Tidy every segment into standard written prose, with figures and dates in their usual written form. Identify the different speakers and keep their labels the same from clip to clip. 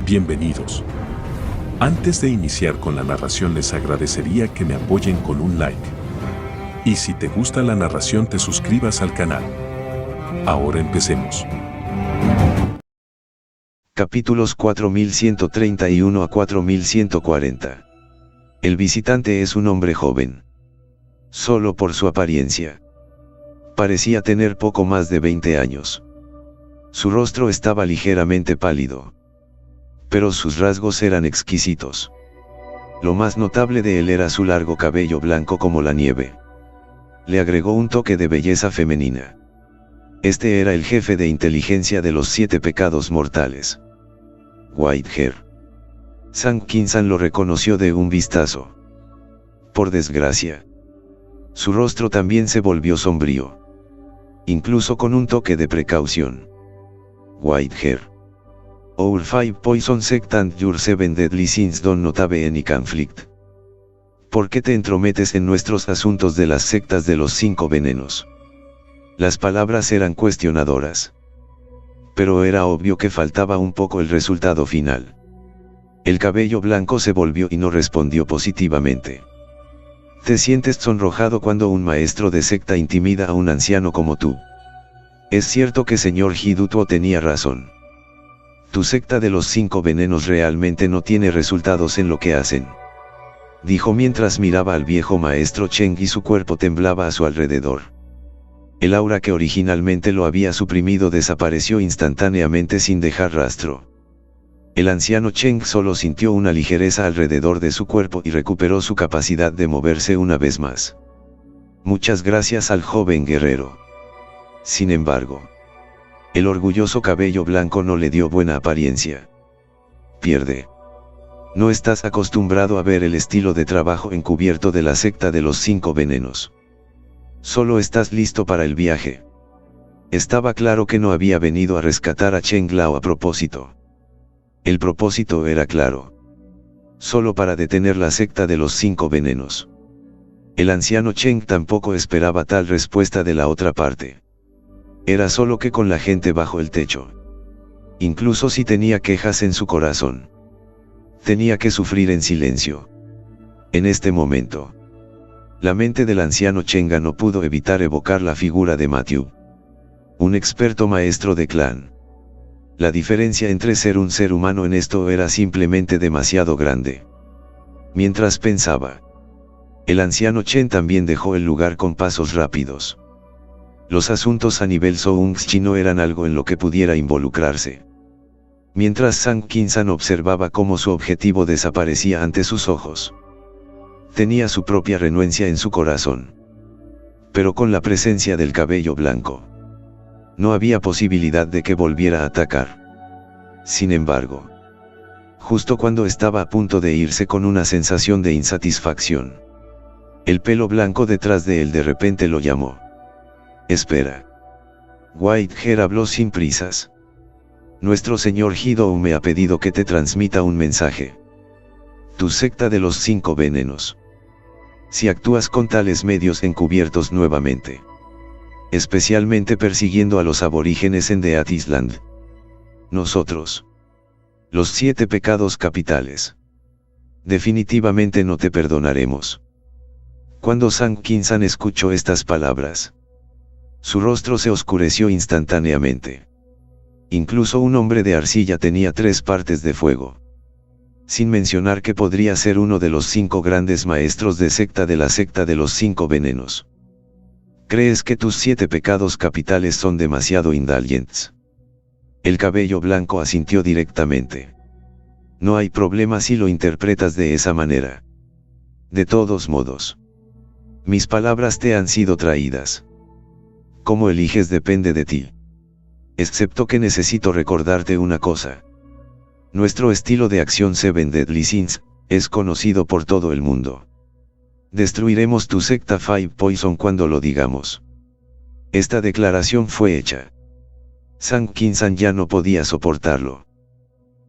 Speaker 1: Bienvenidos. Antes de iniciar con la narración les agradecería que me apoyen con un like. Y si te gusta la narración te suscribas al canal. Ahora empecemos.
Speaker 2: Capítulos 4131 a 4140. El visitante es un hombre joven. Solo por su apariencia. Parecía tener poco más de 20 años. Su rostro estaba ligeramente pálido. Pero sus rasgos eran exquisitos. Lo más notable de él era su largo cabello blanco como la nieve. Le agregó un toque de belleza femenina. Este era el jefe de inteligencia de los 7 pecados mortales. Whitehair. Sang Kinsan lo reconoció de un vistazo. Por desgracia. Su rostro también se volvió sombrío. Incluso con un toque de precaución. Whitehair. Our 5 poison sect and your 7 deadly sins don't not have any conflict. ¿Por qué te entrometes en nuestros asuntos de las sectas de los 5 venenos? Las palabras eran cuestionadoras. Pero era obvio que faltaba un poco el resultado final. El cabello blanco se volvió y no respondió positivamente. ¿Te sientes sonrojado cuando un maestro de secta intimida a un anciano como tú? Es cierto que señor Hidutuo tenía razón. Tu secta de los 5 venenos realmente no tiene resultados en lo que hacen. Dijo mientras miraba al viejo maestro Cheng y su cuerpo temblaba a su alrededor. El aura que originalmente lo había suprimido desapareció instantáneamente sin dejar rastro. El anciano Cheng solo sintió una ligereza alrededor de su cuerpo y recuperó su capacidad de moverse una vez más. Muchas gracias al joven guerrero. Sin embargo, el orgulloso cabello blanco no le dio buena apariencia. Pierde. No estás acostumbrado a ver el estilo de trabajo encubierto de la secta de los 5 venenos. Solo estás listo para el viaje. Estaba claro que no había venido a rescatar a Cheng Lao a propósito. El propósito era claro. Solo para detener la secta de los 5 venenos. El anciano Cheng tampoco esperaba tal respuesta de la otra parte. Era solo que con la gente bajo el techo. Incluso si tenía quejas en su corazón. Tenía que sufrir en silencio. En este momento. La mente del anciano Chenga no pudo evitar evocar la figura de Matthew. Un experto maestro de clan. La diferencia entre ser un ser humano en esto era simplemente demasiado grande. Mientras pensaba. El anciano Chen también dejó el lugar con pasos rápidos. Los asuntos a nivel Soungschi no eran algo en lo que pudiera involucrarse. Mientras Sang Kinsan observaba cómo su objetivo desaparecía ante sus ojos. Tenía su propia renuencia en su corazón. Pero con la presencia del cabello blanco. No había posibilidad de que volviera a atacar. Sin embargo. Justo cuando estaba a punto de irse con una sensación de insatisfacción. El pelo blanco detrás de él de repente lo llamó. Espera. Whitehair habló sin prisas. Nuestro señor Hidou me ha pedido que te transmita un mensaje. Tu secta de los 5 venenos. Si actúas con tales medios encubiertos nuevamente. Especialmente persiguiendo a los aborígenes en Death Island. Nosotros. Los 7 pecados capitales. Definitivamente no te perdonaremos. Cuando Sang Kinsan escuchó estas palabras. Su rostro se oscureció instantáneamente. Incluso un hombre de arcilla tenía 3 partes de fuego. Sin mencionar que podría ser uno de los 5 grandes maestros de secta de la secta de los 5 venenos. ¿Crees que tus 7 pecados capitales son demasiado indulgentes? El cabello blanco asintió directamente. No hay problema si lo interpretas de esa manera. De todos modos. Mis palabras te han sido traídas. Cómo eliges depende de ti. Excepto que necesito recordarte una cosa. Nuestro estilo de acción 7 Deadly Sins, es conocido por todo el mundo. Destruiremos tu secta 5 Poison cuando lo digamos. Esta declaración fue hecha. Sang Kinsan ya no podía soportarlo.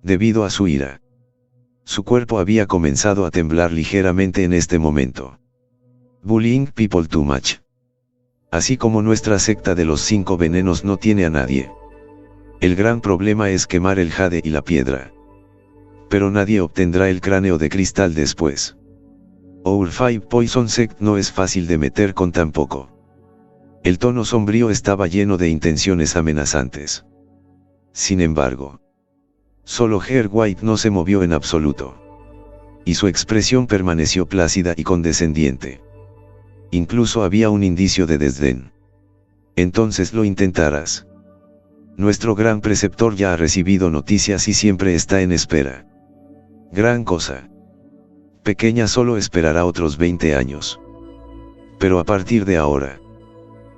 Speaker 2: Debido a su ira. Su cuerpo había comenzado a temblar ligeramente en este momento. Bullying people too much. Así como nuestra secta de los 5 venenos no tiene a nadie. El gran problema es quemar el jade y la piedra. Pero nadie obtendrá el cráneo de cristal después. Our Five Poison Sect no es fácil de meter con tan poco. El tono sombrío estaba lleno de intenciones amenazantes. Sin embargo, solo Herr White no se movió en absoluto. Y su expresión permaneció plácida y condescendiente. Incluso había un indicio de desdén. Entonces lo intentarás. Nuestro gran preceptor ya ha recibido noticias y siempre está en espera. Gran cosa. Pequeña solo esperará otros 20 años. Pero a partir de ahora,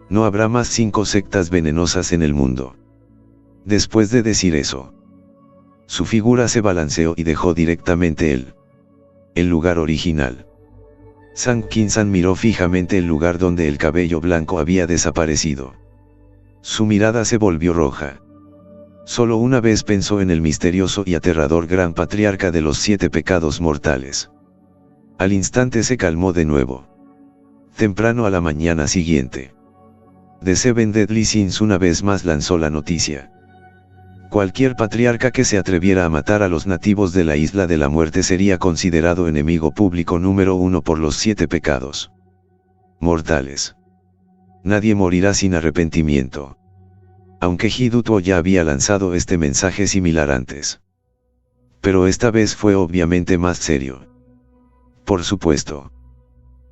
Speaker 2: no habrá más 5 sectas venenosas en el mundo. Después de decir eso, su figura se balanceó y dejó directamente el lugar original. Sang Kinsan miró fijamente el lugar donde el cabello blanco había desaparecido. Su mirada se volvió roja. Solo una vez pensó en el misterioso y aterrador gran patriarca de los 7 pecados mortales. Al instante se calmó de nuevo. Temprano a la mañana siguiente, The Seven Deadly Sins una vez más lanzó la noticia. Cualquier patriarca que se atreviera a matar a los nativos de la Isla de la Muerte sería considerado enemigo público número 1 por los 7 pecados mortales. Nadie morirá sin arrepentimiento. Aunque Hiduto ya había lanzado este mensaje similar antes. Pero esta vez fue obviamente más serio. Por supuesto.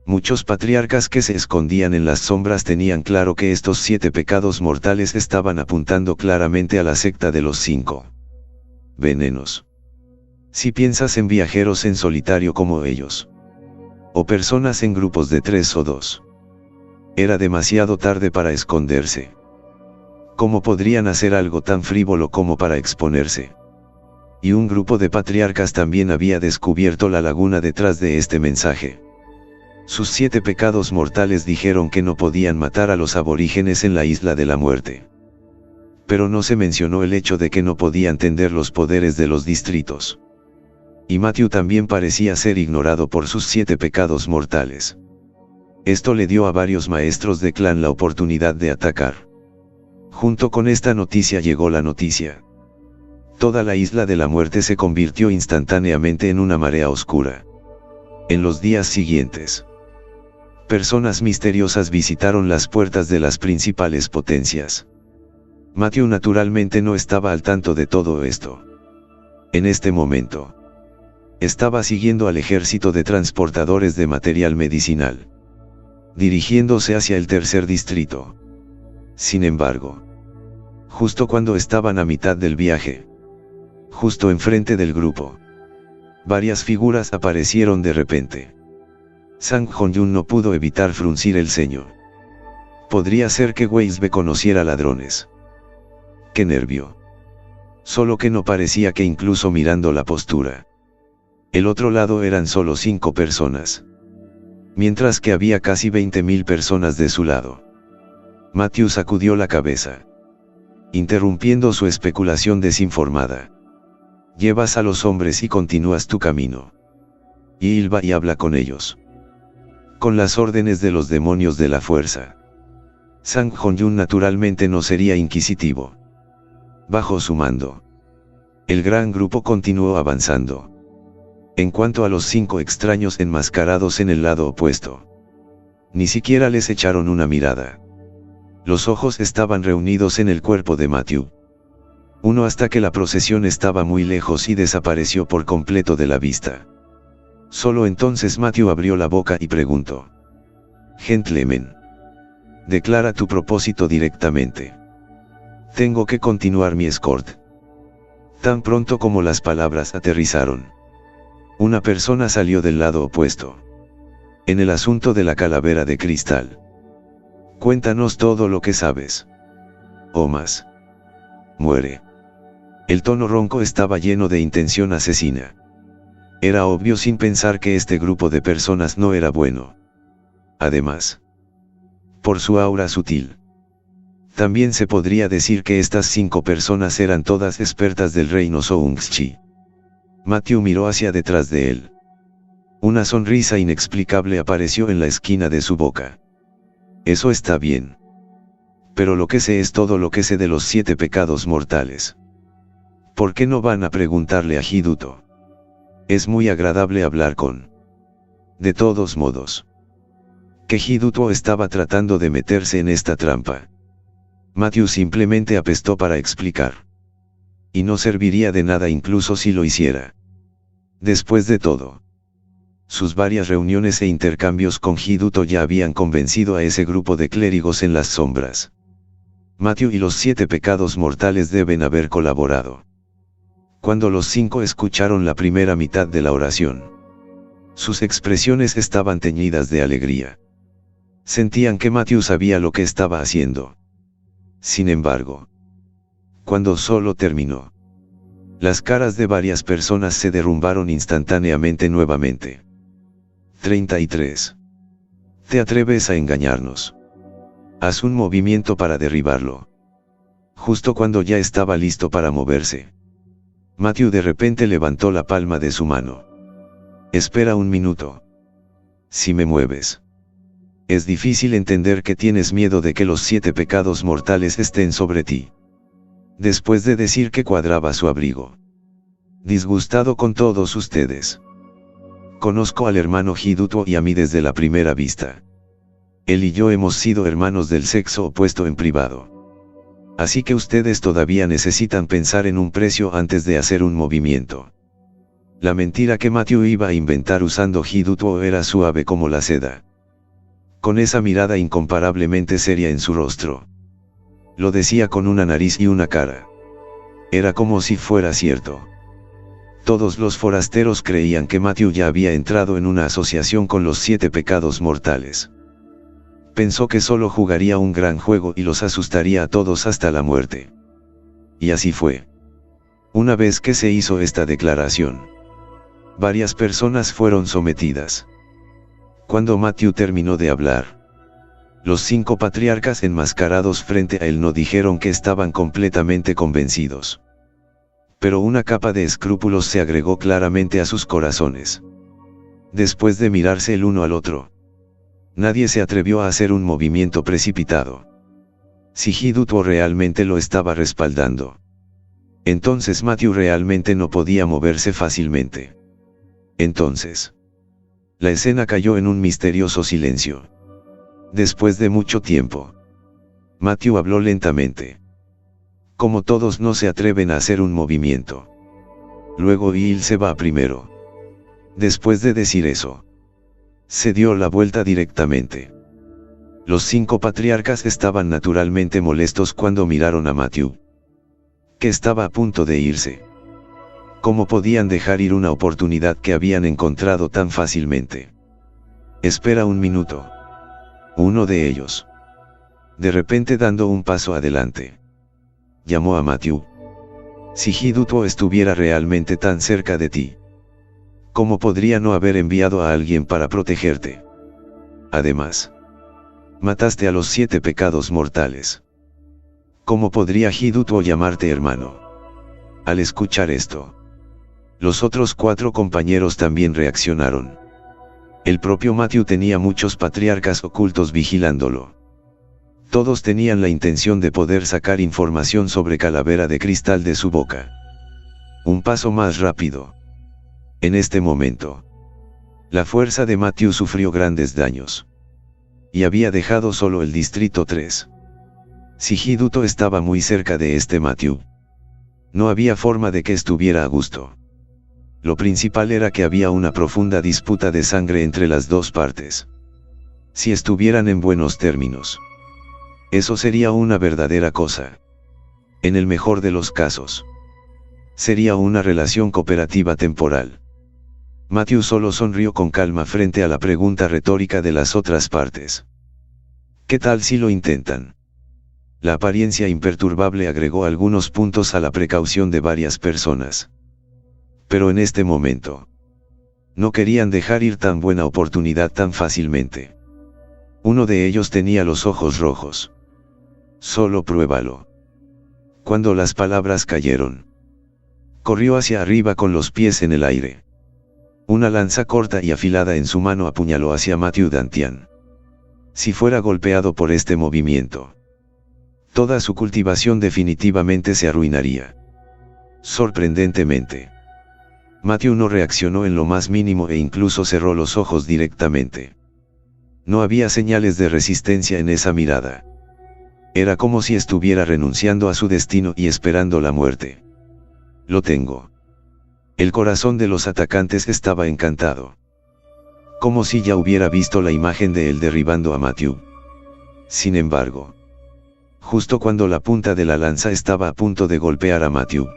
Speaker 2: Muchos patriarcas que se escondían en las sombras tenían claro que estos 7 pecados mortales estaban apuntando claramente a la secta de los 5 venenos. Si piensas en viajeros en solitario como ellos, o personas en grupos de 3 o 2, era demasiado tarde para esconderse. ¿Cómo podrían hacer algo tan frívolo como para exponerse? Y un grupo de patriarcas también había descubierto la laguna detrás de este mensaje. Sus 7 pecados mortales dijeron que no podían matar a los aborígenes en la Isla de la Muerte. Pero no se mencionó el hecho de que no podían tender los poderes de los distritos. Y Matthew también parecía ser ignorado por sus 7 pecados mortales. Esto le dio a varios maestros de clan la oportunidad de atacar. Junto con esta noticia llegó la noticia. Toda la Isla de la Muerte se convirtió instantáneamente en una marea oscura. En los días siguientes, personas misteriosas visitaron las puertas de las principales potencias. Matthew naturalmente no estaba al tanto de todo esto. En este momento, estaba siguiendo al ejército de transportadores de material medicinal, dirigiéndose hacia el tercer distrito. Sin embargo, justo cuando estaban a mitad del viaje, justo enfrente del grupo, varias figuras aparecieron de repente. Sang Hong-yun no pudo evitar fruncir el ceño. Podría ser que Weisbe conociera ladrones. ¡Qué nervio! Solo que no parecía que incluso mirando la postura. El otro lado eran solo 5 personas. Mientras que había casi 20.000 personas de su lado. Matthew sacudió la cabeza, interrumpiendo su especulación desinformada. Llevas a los hombres y continúas tu camino. Y va y habla con ellos. Con las órdenes de los demonios de la fuerza. Sang Hong-yun naturalmente no sería inquisitivo. Bajo su mando, el gran grupo continuó avanzando. En cuanto a los 5 extraños enmascarados en el lado opuesto, ni siquiera les echaron una mirada. Los ojos estaban reunidos en el cuerpo de Matthew. Uno hasta que la procesión estaba muy lejos y desapareció por completo de la vista. Solo entonces Matthew abrió la boca y preguntó: Gentlemen, declara tu propósito directamente. Tengo que continuar mi escort. Tan pronto como las palabras aterrizaron, una persona salió del lado opuesto. En el asunto de la calavera de cristal. Cuéntanos todo lo que sabes. O más. Muere. El tono ronco estaba lleno de intención asesina. Era obvio sin pensar que este grupo de personas no era bueno. Además, por su aura sutil, también se podría decir que estas 5 personas eran todas expertas del reino Soongchi. Matthew miró hacia detrás de él. Una sonrisa inexplicable apareció en la esquina de su boca. Eso está bien. Pero lo que sé es todo lo que sé de los 7 pecados mortales. ¿Por qué no van a preguntarle a Hiduto? Es muy agradable hablar con. De todos modos. Que Hiduto estaba tratando de meterse en esta trampa. Matthew simplemente apestó para explicar. Y no serviría de nada incluso si lo hiciera. Después de todo. Sus varias reuniones e intercambios con Hiduto ya habían convencido a ese grupo de clérigos en las sombras. Matthew y los 7 pecados mortales deben haber colaborado. Cuando los 5 escucharon la primera mitad de la oración, sus expresiones estaban teñidas de alegría. Sentían que Matthew sabía lo que estaba haciendo. Sin embargo, cuando solo terminó, las caras de varias personas se derrumbaron instantáneamente nuevamente. 33. ¿Te atreves a engañarnos? Haz un movimiento para derribarlo. Justo cuando ya estaba listo para moverse, Matthew de repente levantó la palma de su mano. Espera un minuto. Si me mueves. Es difícil entender que tienes miedo de que los 7 pecados mortales estén sobre ti. Después de decir que cuadraba su abrigo. Disgustado con todos ustedes. Conozco al hermano Hiduto y a mí desde la primera vista. Él y yo hemos sido hermanos del sexo opuesto en privado. Así que ustedes todavía necesitan pensar en un precio antes de hacer un movimiento. La mentira que Matthew iba a inventar usando Hiduto era suave como la seda. Con esa mirada incomparablemente seria en su rostro. Lo decía con una nariz y una cara. Era como si fuera cierto. Todos los forasteros creían que Matthew ya había entrado en una asociación con los 7 pecados mortales. Pensó que solo jugaría un gran juego y los asustaría a todos hasta la muerte. Y así fue. Una vez que se hizo esta declaración, varias personas fueron sometidas. Cuando Matthew terminó de hablar, los 5 patriarcas enmascarados frente a él no dijeron que estaban completamente convencidos. Pero una capa de escrúpulos se agregó claramente a sus corazones. Después de mirarse el uno al otro, nadie se atrevió a hacer un movimiento precipitado. Si Hiduto realmente lo estaba respaldando, entonces Matthew realmente no podía moverse fácilmente. Entonces, la escena cayó en un misterioso silencio. Después de mucho tiempo, Matthew habló lentamente. Como todos no se atreven a hacer un movimiento. Luego Will se va primero. Después de decir eso, se dio la vuelta directamente. Los 5 patriarcas estaban naturalmente molestos cuando miraron a Matthew, que estaba a punto de irse. ¿Cómo podían dejar ir una oportunidad que habían encontrado tan fácilmente? Espera un minuto. Uno de ellos, de repente dando un paso adelante, llamó a Matthew. Si Hiduto estuviera realmente tan cerca de ti, ¿cómo podría no haber enviado a alguien para protegerte? Además, mataste a los 7 pecados mortales. ¿Cómo podría Hiduto llamarte hermano? Al escuchar esto, los otros 4 compañeros también reaccionaron. El propio Matthew tenía muchos patriarcas ocultos vigilándolo. Todos tenían la intención de poder sacar información sobre Calavera de Cristal de su boca. Un paso más rápido. En este momento, la fuerza de Matthew sufrió grandes daños. Y había dejado solo el distrito 3. Si Hiduto estaba muy cerca de este Matthew, no había forma de que estuviera a gusto. Lo principal era que había una profunda disputa de sangre entre las dos partes. Si estuvieran en buenos términos, eso sería una verdadera cosa. En el mejor de los casos, sería una relación cooperativa temporal. Matthew solo sonrió con calma frente a la pregunta retórica de las otras partes. ¿Qué tal si lo intentan? La apariencia imperturbable agregó algunos puntos a la precaución de varias personas. Pero en este momento, no querían dejar ir tan buena oportunidad tan fácilmente. Uno de ellos tenía los ojos rojos. Solo pruébalo. Cuando las palabras cayeron, corrió hacia arriba con los pies en el aire. Una lanza corta y afilada en su mano apuñaló hacia Matthew Dantian. Si fuera golpeado por este movimiento, toda su cultivación definitivamente se arruinaría. Sorprendentemente, Matthew no reaccionó en lo más mínimo e incluso cerró los ojos directamente. No había señales de resistencia en esa mirada. Era como si estuviera renunciando a su destino y esperando la muerte. Lo tengo. El corazón de los atacantes estaba encantado. Como si ya hubiera visto la imagen de él derribando a Matthew. Sin embargo, justo cuando la punta de la lanza estaba a punto de golpear a Matthew,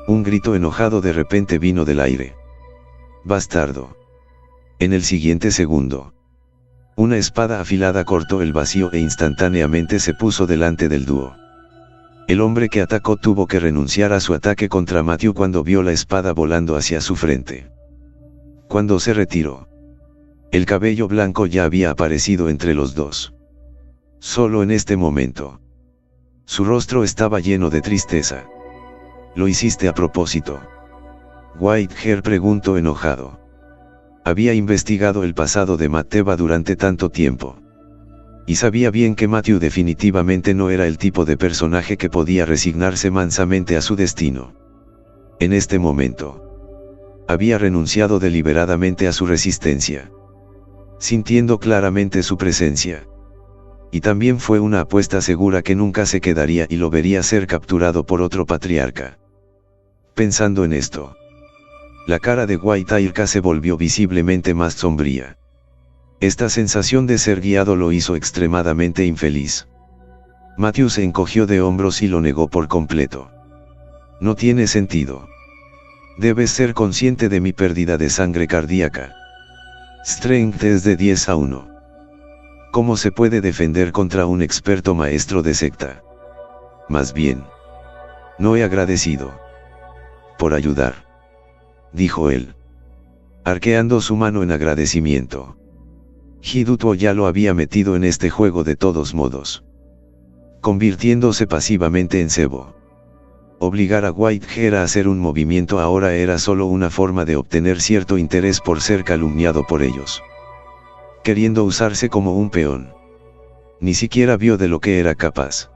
Speaker 2: un grito enojado de repente vino del aire. ¡Bastardo! En el siguiente segundo, una espada afilada cortó el vacío e instantáneamente se puso delante del dúo. El hombre que atacó tuvo que renunciar a su ataque contra Matthew cuando vio la espada volando hacia su frente. Cuando se retiró, el cabello blanco ya había aparecido entre los dos. Solo en este momento, su rostro estaba lleno de tristeza. «¿Lo hiciste a propósito?», Whitehair preguntó enojado. Había investigado el pasado de Mateva durante tanto tiempo. Y sabía bien que Matthew definitivamente no era el tipo de personaje que podía resignarse mansamente a su destino. En este momento, había renunciado deliberadamente a su resistencia, sintiendo claramente su presencia. Y también fue una apuesta segura que nunca se quedaría y lo vería ser capturado por otro patriarca. Pensando en esto, la cara de Whitehair se volvió visiblemente más sombría. Esta sensación de ser guiado lo hizo extremadamente infeliz. Matthew se encogió de hombros y lo negó por completo. «No tiene sentido. Debes ser consciente de mi pérdida de sangre cardíaca. Strength es de 10 a 1. ¿Cómo se puede defender contra un experto maestro de secta? Más bien, no he agradecido por ayudar», dijo él, arqueando su mano en agradecimiento. Hiduto ya lo había metido en este juego de todos modos, convirtiéndose pasivamente en cebo. Obligar a Whitehair a hacer un movimiento ahora era solo una forma de obtener cierto interés por ser calumniado por ellos, queriendo usarse como un peón. Ni siquiera vio de lo que era capaz.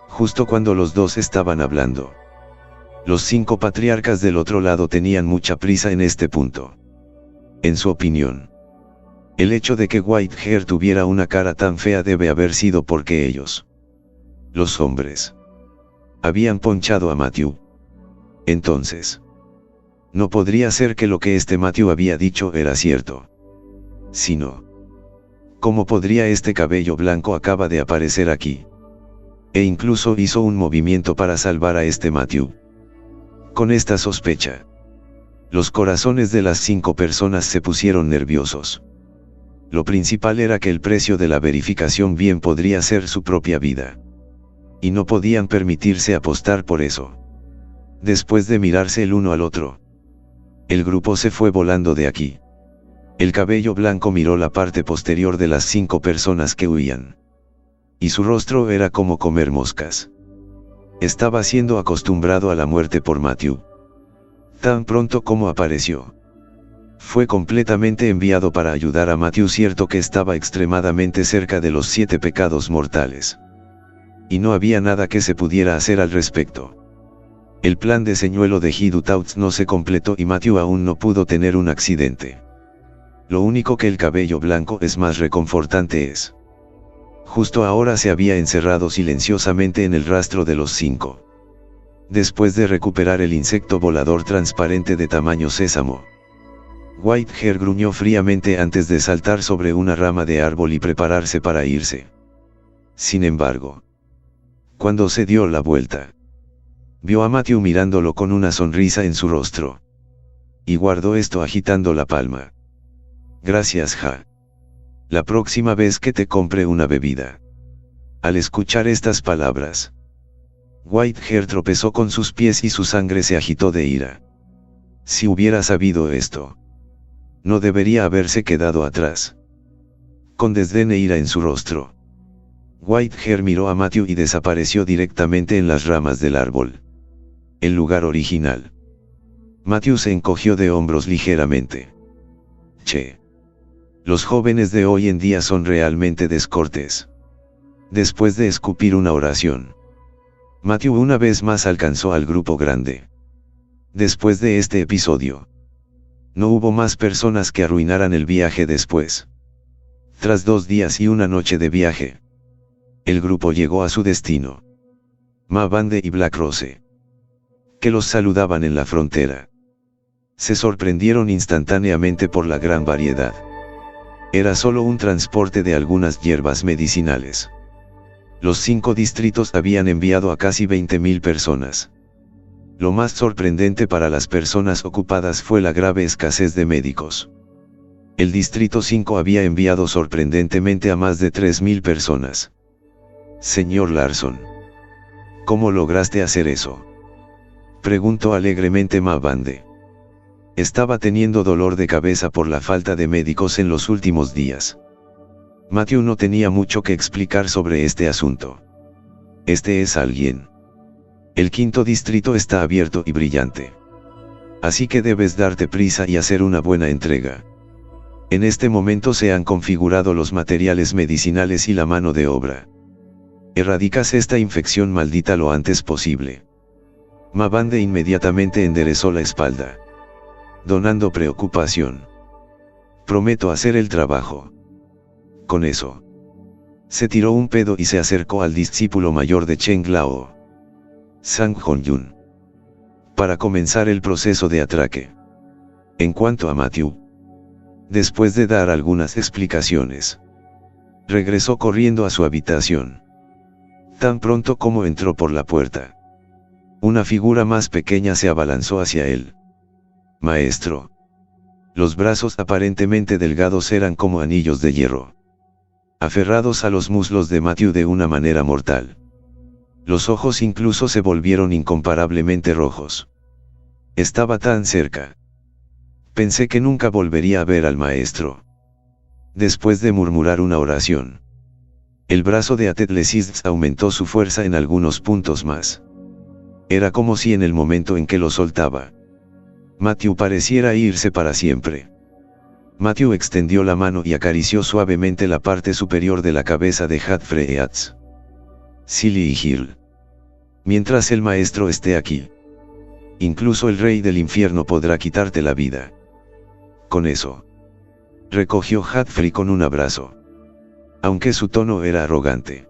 Speaker 2: Justo cuando los dos estaban hablando, los 5 patriarcas del otro lado tenían mucha prisa en este punto. En su opinión, el hecho de que Whitehair tuviera una cara tan fea debe haber sido porque ellos, los hombres, habían ponchado a Matthew. Entonces, no podría ser que lo que este Matthew había dicho era cierto. Sino, ¿cómo podría este cabello blanco acaba de aparecer aquí? E incluso hizo un movimiento para salvar a este Matthew. Con esta sospecha, los corazones de las 5 personas se pusieron nerviosos. Lo principal era que el precio de la verificación bien podría ser su propia vida. Y no podían permitirse apostar por eso. Después de mirarse el uno al otro, el grupo se fue volando de aquí. El cabello blanco miró la parte posterior de las 5 personas que huían. Y su rostro era como comer moscas. Estaba siendo acostumbrado a la muerte por Matthew. Tan pronto como apareció, fue completamente enviado para ayudar a Matthew, cierto que estaba extremadamente cerca de los 7 pecados mortales. Y no había nada que se pudiera hacer al respecto. El plan de señuelo de Hidutauts no se completó y Matthew aún no pudo tener un accidente. Lo único que el cabello blanco es más reconfortante es: justo ahora se había encerrado silenciosamente en el rastro de los 5. Después de recuperar el insecto volador transparente de tamaño sésamo, Whitehair gruñó fríamente antes de saltar sobre una rama de árbol y prepararse para irse. Sin embargo, cuando se dio la vuelta, vio a Matthew mirándolo con una sonrisa en su rostro. Y guardó esto agitando la palma. «Gracias, Ja. La próxima vez que te compre una bebida». Al escuchar estas palabras, Whitehair tropezó con sus pies y su sangre se agitó de ira. Si hubiera sabido esto, no debería haberse quedado atrás. Con desdén e ira en su rostro, Whitehair miró a Matthew y desapareció directamente en las ramas del árbol. El lugar original. Matthew se encogió de hombros ligeramente. Che. Los jóvenes de hoy en día son realmente descortés. Después de escupir una oración, Matthew una vez más alcanzó al grupo grande. Después de este episodio, no hubo más personas que arruinaran el viaje después. Tras 2 días y una noche de viaje, el grupo llegó a su destino. Ma Bande y Black Rose, que los saludaban en la frontera, se sorprendieron instantáneamente por la gran variedad. Era solo un transporte de algunas hierbas medicinales. Los 5 distritos habían enviado a casi 20.000 personas. Lo más sorprendente para las personas ocupadas fue la grave escasez de médicos. El distrito 5 había enviado sorprendentemente a más de 3.000 personas. Señor Larson, ¿cómo lograste hacer eso?, preguntó alegremente Ma Bande. Estaba teniendo dolor de cabeza por la falta de médicos en los últimos días. Matthew no tenía mucho que explicar sobre este asunto. Este es alguien. El 5.º distrito está abierto y brillante. Así que debes darte prisa y hacer una buena entrega. En este momento se han configurado los materiales medicinales y la mano de obra. Erradicas esta infección maldita lo antes posible. Ma Bande inmediatamente enderezó la espalda, donando preocupación. Prometo hacer el trabajo. Con eso, se tiró un pedo y se acercó al discípulo mayor de Cheng Lao, Sang Hong-yun, para comenzar el proceso de atraque. En cuanto a Matthew, después de dar algunas explicaciones, regresó corriendo a su habitación. Tan pronto como entró por la puerta, una figura más pequeña se abalanzó hacia él. Maestro. Los brazos aparentemente delgados eran como anillos de hierro, aferrados a los muslos de Matthew de una manera mortal. Los ojos incluso se volvieron incomparablemente rojos. Estaba tan cerca. Pensé que nunca volvería a ver al maestro. Después de murmurar una oración, el brazo de Atetlesis aumentó su fuerza en algunos puntos más. Era como si en el momento en que lo soltaba, Matthew pareciera irse para siempre. Matthew extendió la mano y acarició suavemente la parte superior de la cabeza de Hadfreeats. Silly Hill. Mientras el maestro esté aquí, incluso el rey del infierno podrá quitarte la vida. Con eso, recogió Hadfree con un abrazo. Aunque su tono era arrogante,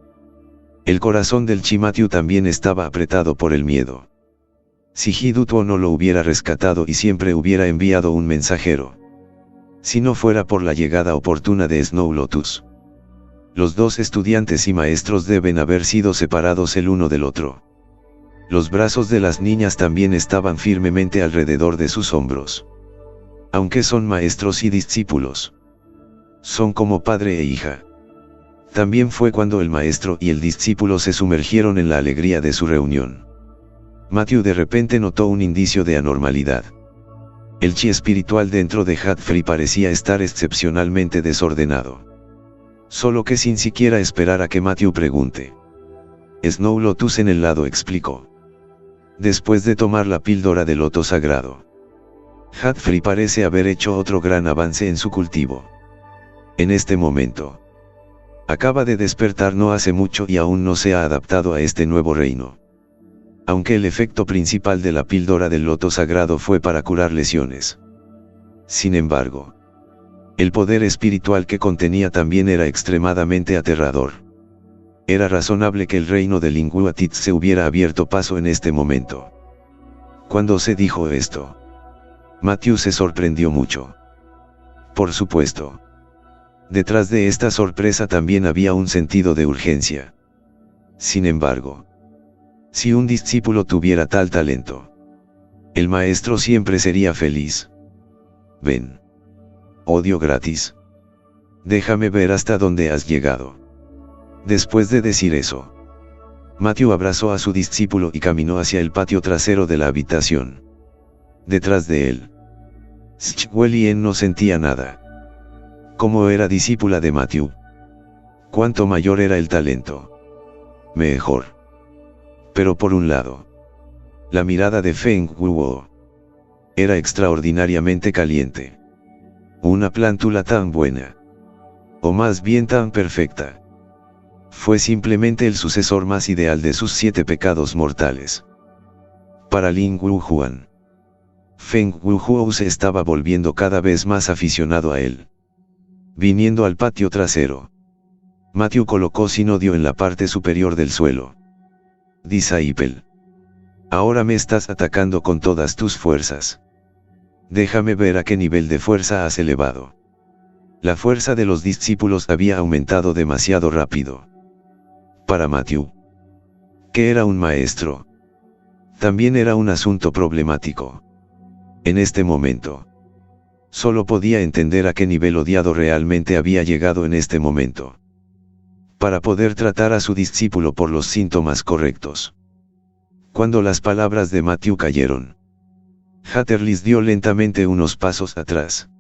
Speaker 2: el corazón del Chi-Matthew también estaba apretado por el miedo. Si Hidutuo no lo hubiera rescatado y siempre hubiera enviado un mensajero, si no fuera por la llegada oportuna de Snow Lotus, los 2 estudiantes y maestros deben haber sido separados el uno del otro. Los brazos de las niñas también estaban firmemente alrededor de sus hombros. Aunque son maestros y discípulos, son como padre e hija. También fue cuando el maestro y el discípulo se sumergieron en la alegría de su reunión. Matthew de repente notó un indicio de anormalidad. El chi espiritual dentro de Hadfree parecía estar excepcionalmente desordenado. Solo que sin siquiera esperar a que Matthew pregunte, Snow Lotus en el lado explicó. Después de tomar la píldora de loto sagrado, Hadfree parece haber hecho otro gran avance en su cultivo. En este momento, acaba de despertar no hace mucho y aún no se ha adaptado a este nuevo reino. Aunque el efecto principal de la píldora del loto sagrado fue para curar lesiones. Sin embargo, el poder espiritual que contenía también era extremadamente aterrador. Era razonable que el reino de Linguatit se hubiera abierto paso en este momento. Cuando se dijo esto, Matthew se sorprendió mucho. Por supuesto, detrás de esta sorpresa también había un sentido de urgencia. Sin embargo, si un discípulo tuviera tal talento, el maestro siempre sería feliz. Ven. Odio gratis. Déjame ver hasta dónde has llegado. Después de decir eso, Matthew abrazó a su discípulo y caminó hacia el patio trasero de la habitación. Detrás de él, Schwelien no sentía nada. Como era discípula de Matthew, cuanto mayor era el talento, mejor. Pero por un lado, la mirada de Feng Wuo era extraordinariamente caliente. Una plántula tan buena, o más bien tan perfecta, fue simplemente el sucesor más ideal de sus 7 pecados mortales. Para Lin Wuhuan, Feng Wuhuo se estaba volviendo cada vez más aficionado a él. Viniendo al patio trasero, Matthew colocó Sinodio en la parte superior del suelo. Disciple. Ahora me estás atacando con todas tus fuerzas. Déjame ver a qué nivel de fuerza has elevado. La fuerza de los discípulos había aumentado demasiado rápido. Para Matthew, que era un maestro, también era un asunto problemático. En este momento, solo podía entender a qué nivel odiado realmente había llegado en este momento, para poder tratar a su discípulo por los síntomas correctos. Cuando las palabras de Matthew cayeron, Hatterley dio lentamente unos pasos atrás.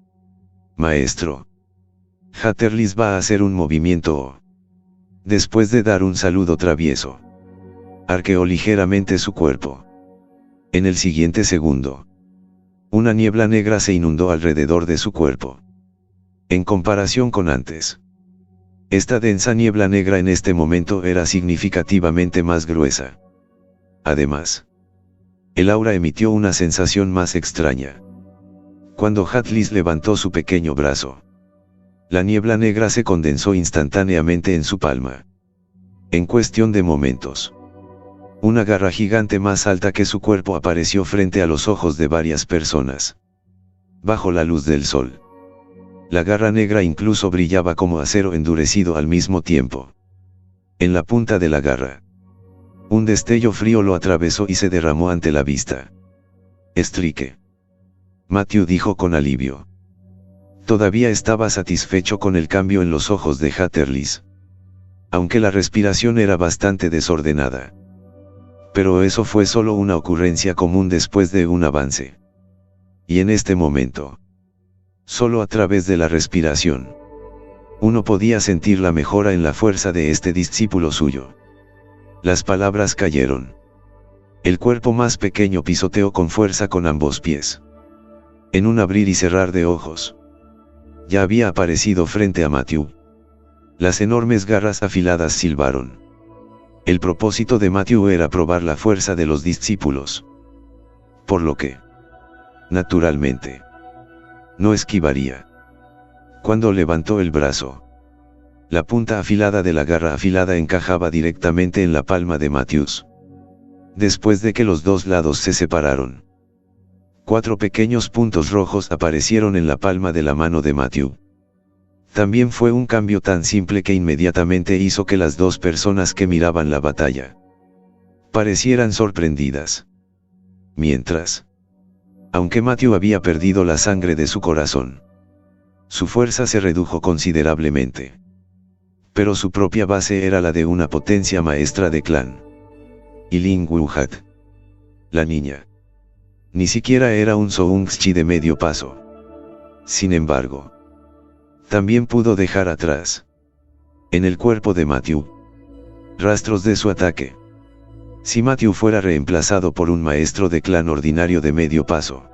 Speaker 2: Maestro. Hatterley va a hacer un movimiento O. Después de dar un saludo travieso, arqueó ligeramente su cuerpo. En el siguiente segundo, una niebla negra se inundó alrededor de su cuerpo. En comparación con antes, esta densa niebla negra en este momento era significativamente más gruesa. Además, el aura emitió una sensación más extraña. Cuando Hatterley levantó su pequeño brazo, la niebla negra se condensó instantáneamente en su palma. En cuestión de momentos, una garra gigante más alta que su cuerpo apareció frente a los ojos de varias personas. Bajo la luz del sol, la garra negra incluso brillaba como acero endurecido al mismo tiempo. En la punta de la garra, un destello frío lo atravesó y se derramó ante la vista. Strike. Matthew dijo con alivio. Todavía estaba satisfecho con el cambio en los ojos de Hatterley, aunque la respiración era bastante desordenada. Pero eso fue solo una ocurrencia común después de un avance. Y en este momento, solo a través de la respiración, uno podía sentir la mejora en la fuerza de este discípulo suyo. Las palabras cayeron. El cuerpo más pequeño pisoteó con fuerza con ambos pies. En un abrir y cerrar de ojos, ya había aparecido frente a Matthew. Las enormes garras afiladas silbaron. El propósito de Matthew era probar la fuerza de los discípulos. Por lo que, naturalmente, no esquivaría. Cuando levantó el brazo, la punta afilada de la garra afilada encajaba directamente en la palma de Matthew. Después de que los dos lados se separaron, 4 pequeños puntos rojos aparecieron en la palma de la mano de Matthew. También fue un cambio tan simple que inmediatamente hizo que las dos personas que miraban la batalla parecieran sorprendidas. Mientras, aunque Matthew había perdido la sangre de su corazón, su fuerza se redujo considerablemente. Pero su propia base era la de una potencia maestra de clan. Y Ling Wuhat, la niña, ni siquiera era un Soungchi de medio paso. Sin embargo, también pudo dejar atrás, en el cuerpo de Matthew, rastros de su ataque. Si Matthew fuera reemplazado por un maestro de clan ordinario de medio paso,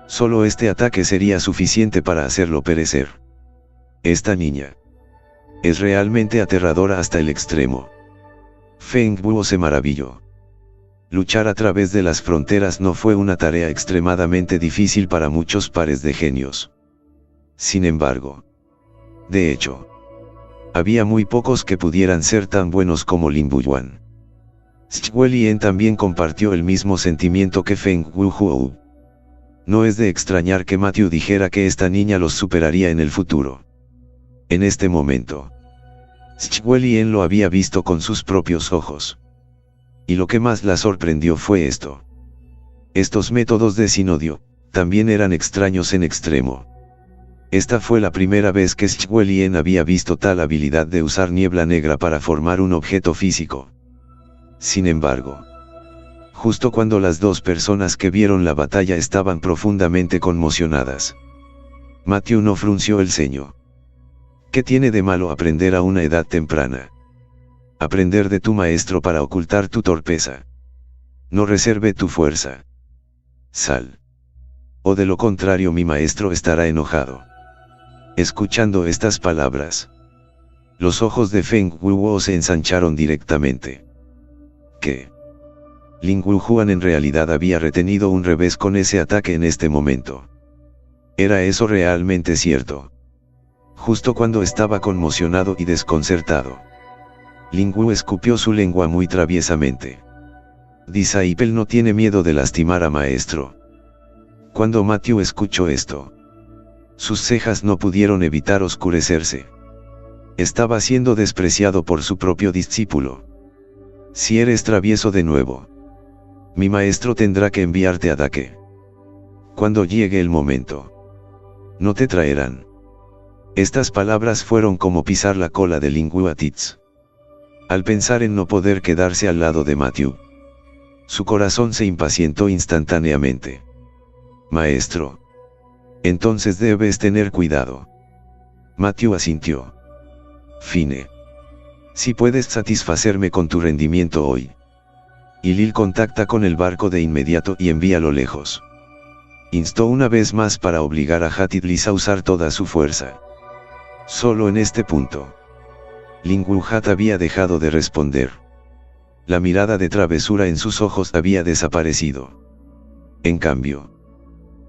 Speaker 2: solo este ataque sería suficiente para hacerlo perecer. Esta niña es realmente aterradora hasta el extremo. Feng Wuo se maravilló. Luchar a través de las fronteras no fue una tarea extremadamente difícil para muchos pares de genios. Sin embargo, de hecho, había muy pocos que pudieran ser tan buenos como Lin Buyuan. Zhuge Liang también compartió el mismo sentimiento que Feng Wuhuo. No es de extrañar que Matthew dijera que esta niña los superaría en el futuro. En este momento, Zhuge Liang lo había visto con sus propios ojos. Y lo que más la sorprendió fue esto. Estos métodos de Sinodio también eran extraños en extremo. Esta fue la primera vez que Zhuge Liang había visto tal habilidad de usar niebla negra para formar un objeto físico. Sin embargo, justo cuando las dos personas que vieron la batalla estaban profundamente conmocionadas, Matthew no frunció el ceño. ¿Qué tiene de malo aprender a una edad temprana? Aprender de tu maestro para ocultar tu torpeza. No reserve tu fuerza. Sal. O de lo contrario mi maestro estará enojado. Escuchando estas palabras, los ojos de Feng Wuo se ensancharon directamente. ¿Qué? Lin Wujuan en realidad había retenido un revés con ese ataque en este momento. ¿Era eso realmente cierto? Justo cuando estaba conmocionado y desconcertado, Lin Wu escupió su lengua muy traviesamente. Disciple no tiene miedo de lastimar a maestro. Cuando Matthew escuchó esto, sus cejas no pudieron evitar oscurecerse. Estaba siendo despreciado por su propio discípulo. Si eres travieso de nuevo, mi maestro tendrá que enviarte a Dake. Cuando llegue el momento, no te traerán. Estas palabras fueron como pisar la cola de Lin Wu a Tits. Al pensar en no poder quedarse al lado de Matthew, su corazón se impacientó instantáneamente. Maestro. Entonces debes tener cuidado. Matthew asintió. Fine. Si puedes satisfacerme con tu rendimiento hoy. Y Lil contacta con el barco de inmediato y envíalo lejos. Instó una vez más para obligar a Hatidlis a usar toda su fuerza. Solo en este punto, Lin Wuhat había dejado de responder. La mirada de travesura en sus ojos había desaparecido. En cambio,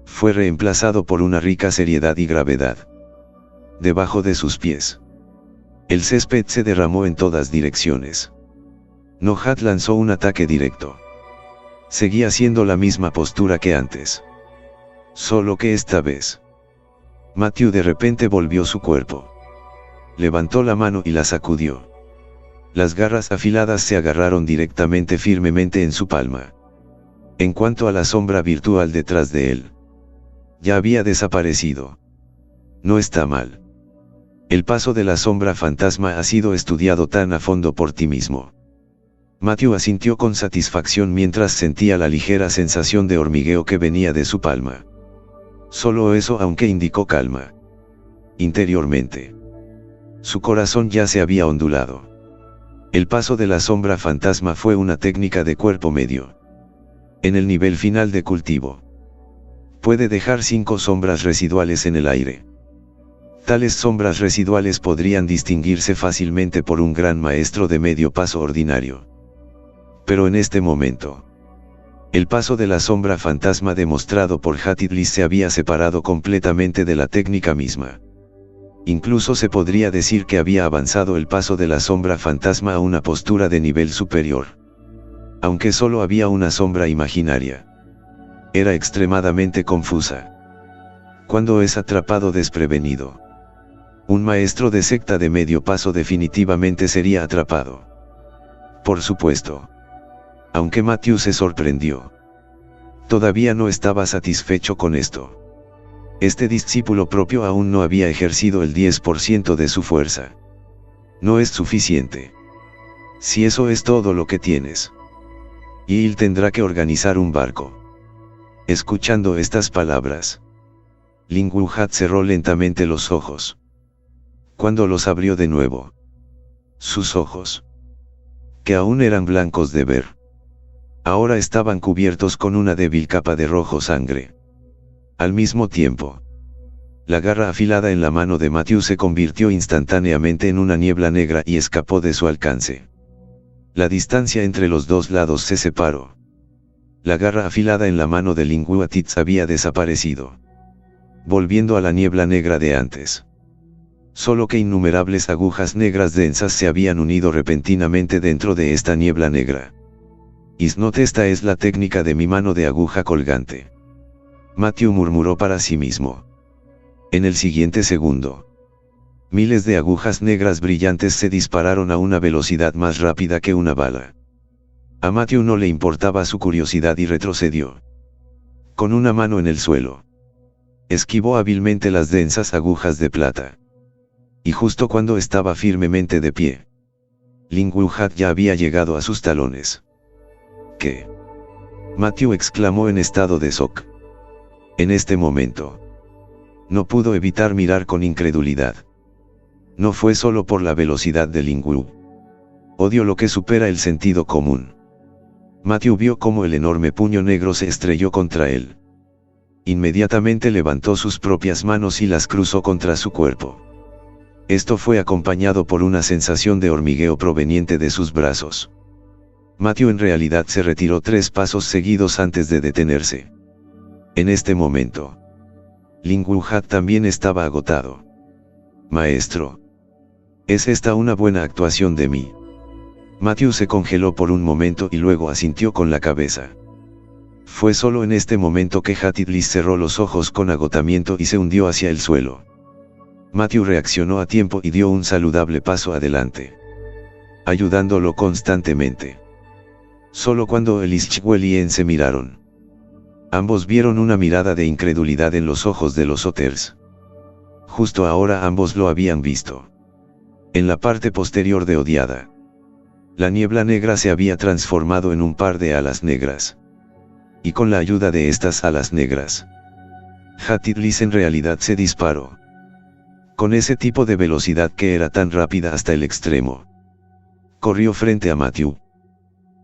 Speaker 2: fue reemplazado por una rica seriedad y gravedad. Debajo de sus pies, el césped se derramó en todas direcciones. Nohat lanzó un ataque directo. Seguía siendo la misma postura que antes. Solo que esta vez, Matthew de repente volvió su cuerpo. Levantó la mano y la sacudió. Las garras afiladas se agarraron directamente firmemente en su palma. En cuanto a la sombra virtual detrás de él, ya había desaparecido. No está mal. El paso de la sombra fantasma ha sido estudiado tan a fondo por ti mismo. Matthew asintió con satisfacción mientras sentía la ligera sensación de hormigueo que venía de su palma. Solo eso, aunque indicó calma. Interiormente, su corazón ya se había ondulado. El paso de la sombra fantasma fue una técnica de cuerpo medio. En el nivel final de cultivo, puede dejar 5 sombras residuales en el aire. Tales sombras residuales podrían distinguirse fácilmente por un gran maestro de medio paso ordinario. Pero en este momento, el paso de la sombra fantasma demostrado por Hatidlis se había separado completamente de la técnica misma. Incluso se podría decir que había avanzado el paso de la sombra fantasma a una postura de nivel superior. Aunque solo había una sombra imaginaria, era extremadamente confusa. Cuando es atrapado desprevenido, un maestro de secta de medio paso definitivamente sería atrapado. Por supuesto. Aunque Matthew se sorprendió, todavía no estaba satisfecho con esto. Este discípulo propio aún no había ejercido el 10% de su fuerza. No es suficiente. Si eso es todo lo que tienes, y él tendrá que organizar un barco. Escuchando estas palabras, Lin Wuhat cerró lentamente los ojos. Cuando los abrió de nuevo, sus ojos, que aún eran blancos de ver, ahora estaban cubiertos con una débil capa de rojo sangre. Al mismo tiempo, la garra afilada en la mano de Matthew se convirtió instantáneamente en una niebla negra y escapó de su alcance. La distancia entre los dos lados se separó. La garra afilada en la mano de Lin Wuhat había desaparecido, volviendo a la niebla negra de antes. Solo que innumerables agujas negras densas se habían unido repentinamente dentro de esta niebla negra. Isnot, esta es la técnica de mi mano de aguja colgante. Matthew murmuró para sí mismo. En el siguiente segundo, miles de agujas negras brillantes se dispararon a una velocidad más rápida que una bala. A Matthew no le importaba su curiosidad y retrocedió. Con una mano en el suelo, esquivó hábilmente las densas agujas de plata. Y justo cuando estaba firmemente de pie, Lin Wuhat ya había llegado a sus talones. ¿Qué? Matthew exclamó en estado de shock. En este momento, no pudo evitar mirar con incredulidad. No fue solo por la velocidad de Lin Wu. Odio lo que supera el sentido común. Matthew vio cómo el enorme puño negro se estrelló contra él. Inmediatamente levantó sus propias manos y las cruzó contra su cuerpo. Esto fue acompañado por una sensación de hormigueo proveniente de sus brazos. Matthew en realidad se retiró 3 pasos seguidos antes de detenerse. En este momento, Ling Wuhat también estaba agotado. Maestro. ¿Es esta una buena actuación de mí? Matthew se congeló por un momento y luego asintió con la cabeza. Fue solo en este momento que Hatidlis cerró los ojos con agotamiento y se hundió hacia el suelo. Matthew reaccionó a tiempo y dio un saludable paso adelante, ayudándolo constantemente. Solo cuando el Ishchwelien se miraron, ambos vieron una mirada de incredulidad en los ojos de los Otters. Justo ahora ambos lo habían visto. En la parte posterior de Odiada, la niebla negra se había transformado en un par de alas negras. Y con la ayuda de estas alas negras, Hatidlis en realidad se disparó. Con ese tipo de velocidad que era tan rápida hasta el extremo. Corrió frente a Matthew.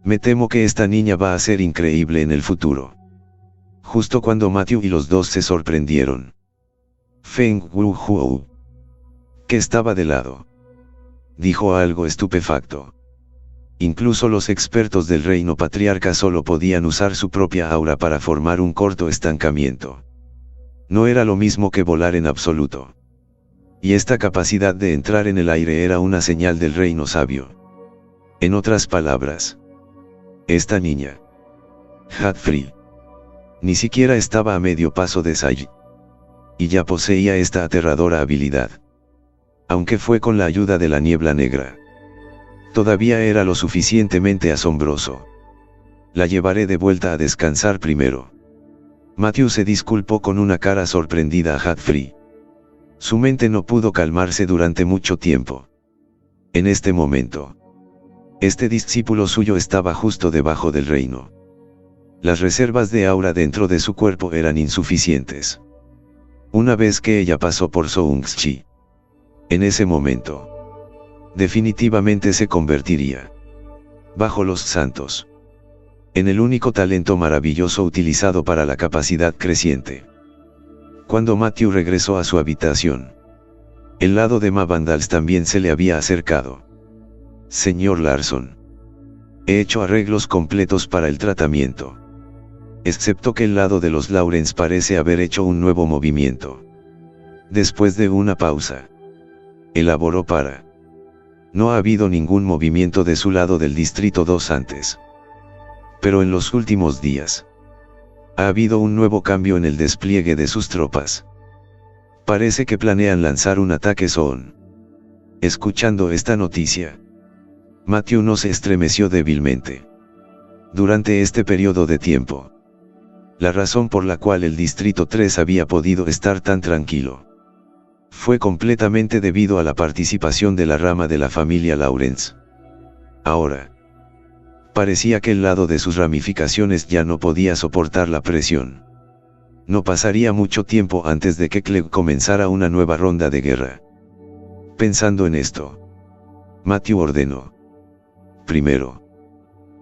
Speaker 2: Me temo que esta niña va a ser increíble en el futuro. Justo cuando Matthew y los dos se sorprendieron, Feng Wuhuo, que estaba de lado, dijo algo estupefacto. Incluso los expertos del reino patriarca solo podían usar su propia aura para formar un corto estancamiento. No era lo mismo que volar en absoluto. Y esta capacidad de entrar en el aire era una señal del reino sabio. En otras palabras, esta niña, Hatfree, ni siquiera estaba a medio paso de Sai. Y ya poseía esta aterradora habilidad. Aunque fue con la ayuda de la niebla negra. Todavía era lo suficientemente asombroso. La llevaré de vuelta a descansar primero. Matthew se disculpó con una cara sorprendida a Hatfree. Su mente no pudo calmarse durante mucho tiempo. En este momento, este discípulo suyo estaba justo debajo del reino. Las reservas de aura dentro de su cuerpo eran insuficientes. Una vez que ella pasó por Soungschi, en ese momento, definitivamente se convertiría, bajo los santos, en el único talento maravilloso utilizado para la capacidad creciente. Cuando Matthew regresó a su habitación, el lado de Ma Vandals también se le había acercado. Señor Larson, he hecho arreglos completos para el tratamiento. Excepto que el lado de los Lawrence parece haber hecho un nuevo movimiento. Después de una pausa, elaboró para. No ha habido ningún movimiento de su lado del Distrito 2 antes. Pero en los últimos días, ha habido un nuevo cambio en el despliegue de sus tropas. Parece que planean lanzar un ataque Zoon. Escuchando esta noticia, Matthew no se estremeció débilmente. Durante este periodo de tiempo, la razón por la cual el Distrito 3 había podido estar tan tranquilo, fue completamente debido a la participación de la rama de la familia Lawrence. Ahora, parecía que el lado de sus ramificaciones ya no podía soportar la presión. No pasaría mucho tiempo antes de que Clegg comenzara una nueva ronda de guerra. Pensando en esto, Matthew ordenó: primero,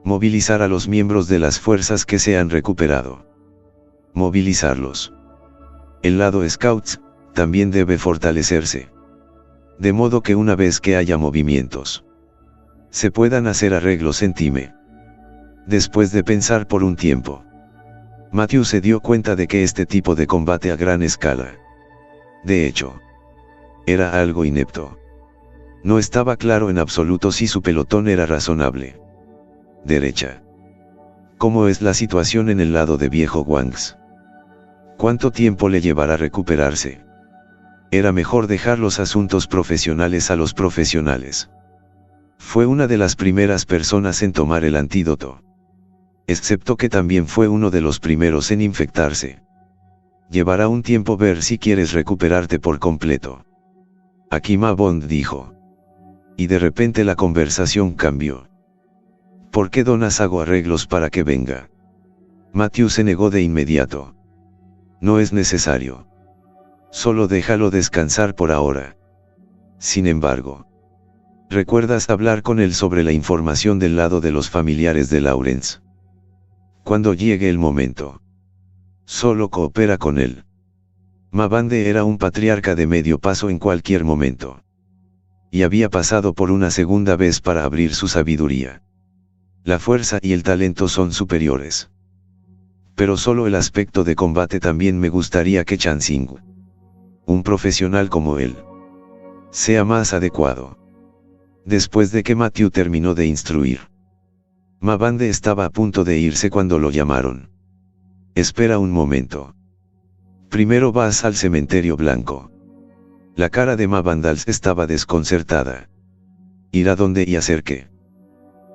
Speaker 2: movilizar a los miembros de las fuerzas que se han recuperado. Movilizarlos. El lado Scouts también debe fortalecerse. De modo que una vez que haya movimientos, se puedan hacer arreglos en Time. Después de pensar por un tiempo, Matthew se dio cuenta de que este tipo de combate a gran escala, de hecho, era algo inepto. No estaba claro en absoluto si su pelotón era razonable. Derecha. ¿Cómo es la situación en el lado de viejo Wangs? ¿Cuánto tiempo le llevará recuperarse? Era mejor dejar los asuntos profesionales a los profesionales. Fue una de las primeras personas en tomar el antídoto. Excepto que también fue uno de los primeros en infectarse. Llevará un tiempo ver si quieres recuperarte por completo. Akima Bond dijo. Y de repente la conversación cambió. ¿Por qué donas hago arreglos para que venga? Matthew se negó de inmediato. No es necesario. Solo déjalo descansar por ahora. Sin embargo, ¿recuerdas hablar con él sobre la información del lado de los familiares de Lawrence? Cuando llegue el momento, solo coopera con él. Mabande era un patriarca de medio paso en cualquier momento. Y había pasado por una segunda vez para abrir su sabiduría. La fuerza y el talento son superiores. Pero solo el aspecto de combate también me gustaría que Chansing, un profesional como él, sea más adecuado. Después de que Matthew terminó de instruir, Mabande estaba a punto de irse cuando lo llamaron. Espera un momento. Primero vas al cementerio blanco. La cara de Mabandals estaba desconcertada. ¿Ir a dónde y hacer qué?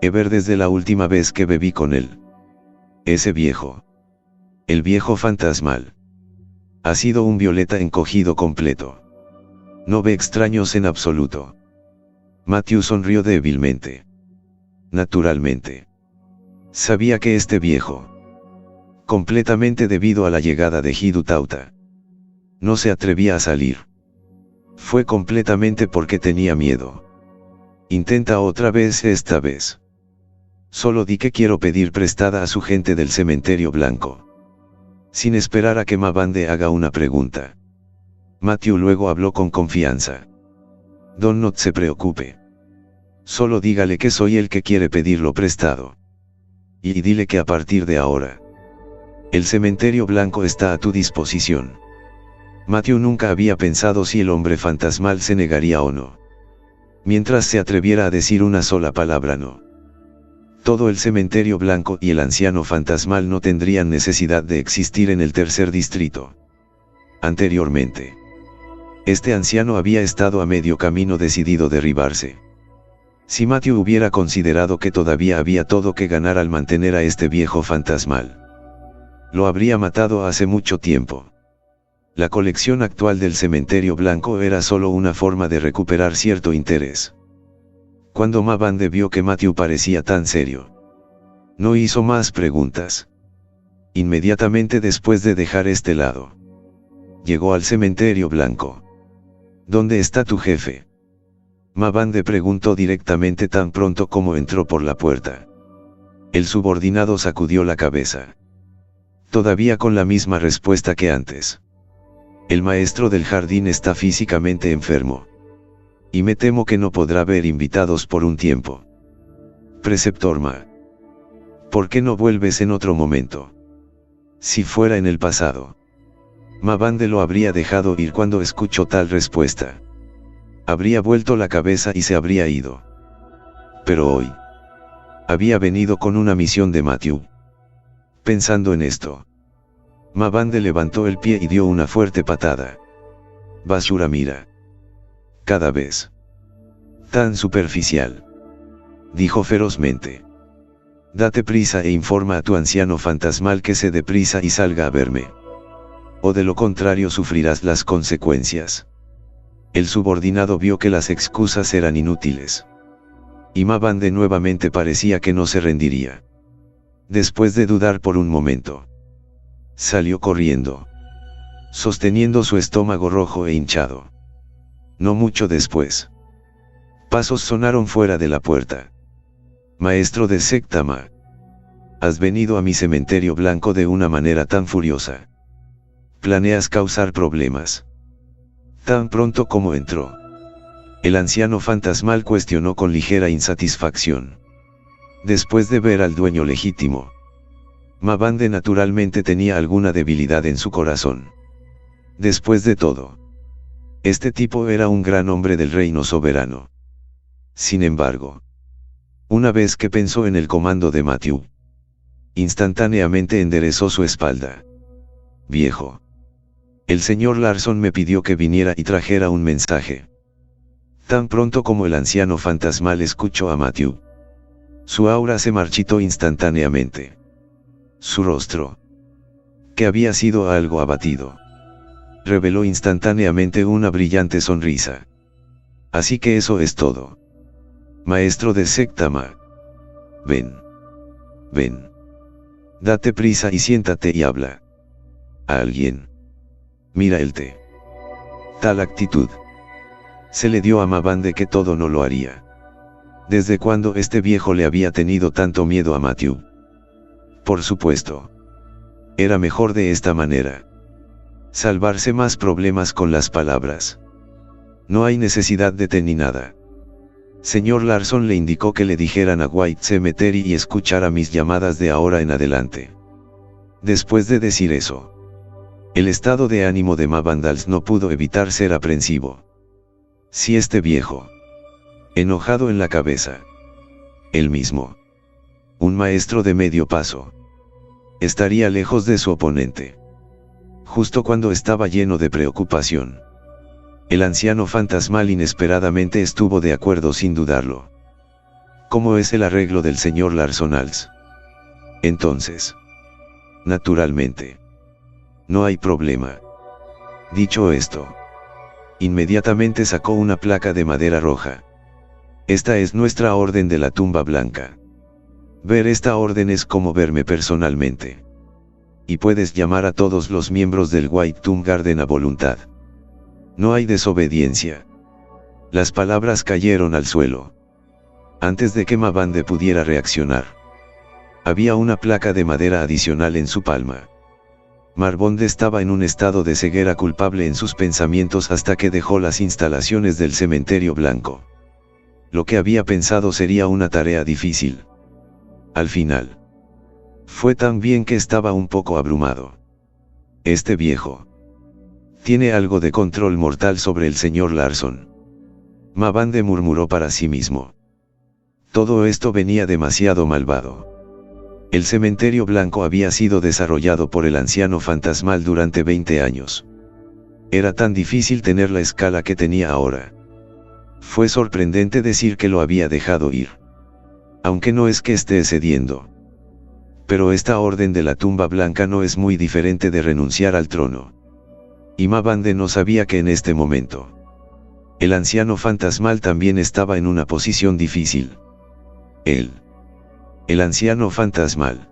Speaker 2: Ver desde la última vez que bebí con él. Ese viejo. El viejo fantasmal. Ha sido un violeta encogido completo. No ve extraños en absoluto. Matthew sonrió débilmente. Naturalmente. Sabía que este viejo, completamente debido a la llegada de Hidutauta, no se atrevía a salir. Fue completamente porque tenía miedo. Intenta otra vez esta vez. Solo di que quiero pedir prestada a su gente del cementerio blanco. Sin esperar a que Mabande haga una pregunta, Matthew luego habló con confianza. Don, no se preocupe. Solo dígale que soy el que quiere pedirlo prestado. Y dile que a partir de ahora, el cementerio blanco está a tu disposición. Matthew nunca había pensado si el hombre fantasmal se negaría o no. Mientras se atreviera a decir una sola palabra no. Todo el cementerio blanco y el anciano fantasmal no tendrían necesidad de existir en el tercer distrito. Anteriormente, este anciano había estado a medio camino decidido derribarse. Si Matthew hubiera considerado que todavía había todo que ganar al mantener a este viejo fantasmal, lo habría matado hace mucho tiempo. La colección actual del cementerio blanco era solo una forma de recuperar cierto interés. Cuando Mabande vio que Matthew parecía tan serio, no hizo más preguntas. Inmediatamente después de dejar este lado, llegó al cementerio blanco. ¿Dónde está tu jefe? Mabande preguntó directamente tan pronto como entró por la puerta. El subordinado sacudió la cabeza. Todavía con la misma respuesta que antes. El maestro del jardín está físicamente enfermo. Y me temo que no podrá ver invitados por un tiempo. Preceptor Ma. ¿Por qué no vuelves en otro momento? Si fuera en el pasado, Mabande lo habría dejado ir cuando escuchó tal respuesta. Habría vuelto la cabeza y se habría ido. Pero hoy, había venido con una misión de Matthew. Pensando en esto, Mabande levantó el pie y dio una fuerte patada. Basura, mira. Cada vez tan superficial, dijo ferozmente. Date prisa e informa a tu anciano fantasmal que se dé prisa y salga a verme. O de lo contrario sufrirás las consecuencias. El subordinado vio que las excusas eran inútiles. Y Mabande nuevamente parecía que no se rendiría. Después de dudar por un momento, salió corriendo, sosteniendo su estómago rojo e hinchado. No mucho después, pasos sonaron fuera de la puerta. Maestro de secta Ma, has venido a mi cementerio blanco de una manera tan furiosa. ¿Planeas causar problemas? Tan pronto como entró, el anciano fantasmal cuestionó con ligera insatisfacción. Después de ver al dueño legítimo, Mabande naturalmente tenía alguna debilidad en su corazón. Después de todo, este tipo era un gran hombre del reino soberano. Sin embargo, una vez que pensó en el comando de Matthew, instantáneamente enderezó su espalda. Viejo. El señor Larson me pidió que viniera y trajera un mensaje. Tan pronto como el anciano fantasmal escuchó a Matthew, su aura se marchitó instantáneamente. Su rostro, que había sido algo abatido, reveló instantáneamente una brillante sonrisa. Así que eso es todo. Maestro de secta Ma. Ven. Ven. Date prisa y siéntate y habla. A alguien. Mira el té. Tal actitud se le dio a Mabande que todo no lo haría. ¿Desde cuándo este viejo le había tenido tanto miedo a Matthew? Por supuesto. Era mejor de esta manera. Salvarse más problemas con las palabras. No hay necesidad de té ni nada. Señor Larson le indicó que le dijeran a White Cemetery y escuchara mis llamadas de ahora en adelante. Después de decir eso, el estado de ánimo de Ma Vandals no pudo evitar ser aprensivo. Si este viejo, enojado en la cabeza, él mismo, un maestro de medio paso, estaría lejos de su oponente. Justo cuando estaba lleno de preocupación, el anciano fantasmal inesperadamente estuvo de acuerdo sin dudarlo. ¿Cómo es el arreglo del señor Larsonals? Entonces, naturalmente, no hay problema. Dicho esto, inmediatamente sacó una placa de madera roja. Esta es nuestra orden de la tumba blanca. Ver esta orden es como verme personalmente. Y puedes llamar a todos los miembros del White Tomb Garden a voluntad. No hay desobediencia. Las palabras cayeron al suelo. Antes de que Mabande pudiera reaccionar, había una placa de madera adicional en su palma. Marbond estaba en un estado de ceguera culpable en sus pensamientos hasta que dejó las instalaciones del cementerio blanco. Lo que había pensado sería una tarea difícil. Al final, fue tan bien que estaba un poco abrumado. Este viejo tiene algo de control mortal sobre el señor Larson. Mabande murmuró para sí mismo. Todo esto venía demasiado malvado. El cementerio blanco había sido desarrollado por el anciano fantasmal durante 20 años. Era tan difícil tener la escala que tenía ahora. Fue sorprendente decir que lo había dejado ir. Aunque no es que esté cediendo. Pero esta orden de la tumba blanca no es muy diferente de renunciar al trono. Y Mabande no sabía que en este momento, el anciano fantasmal también estaba en una posición difícil. Él, el anciano fantasmal,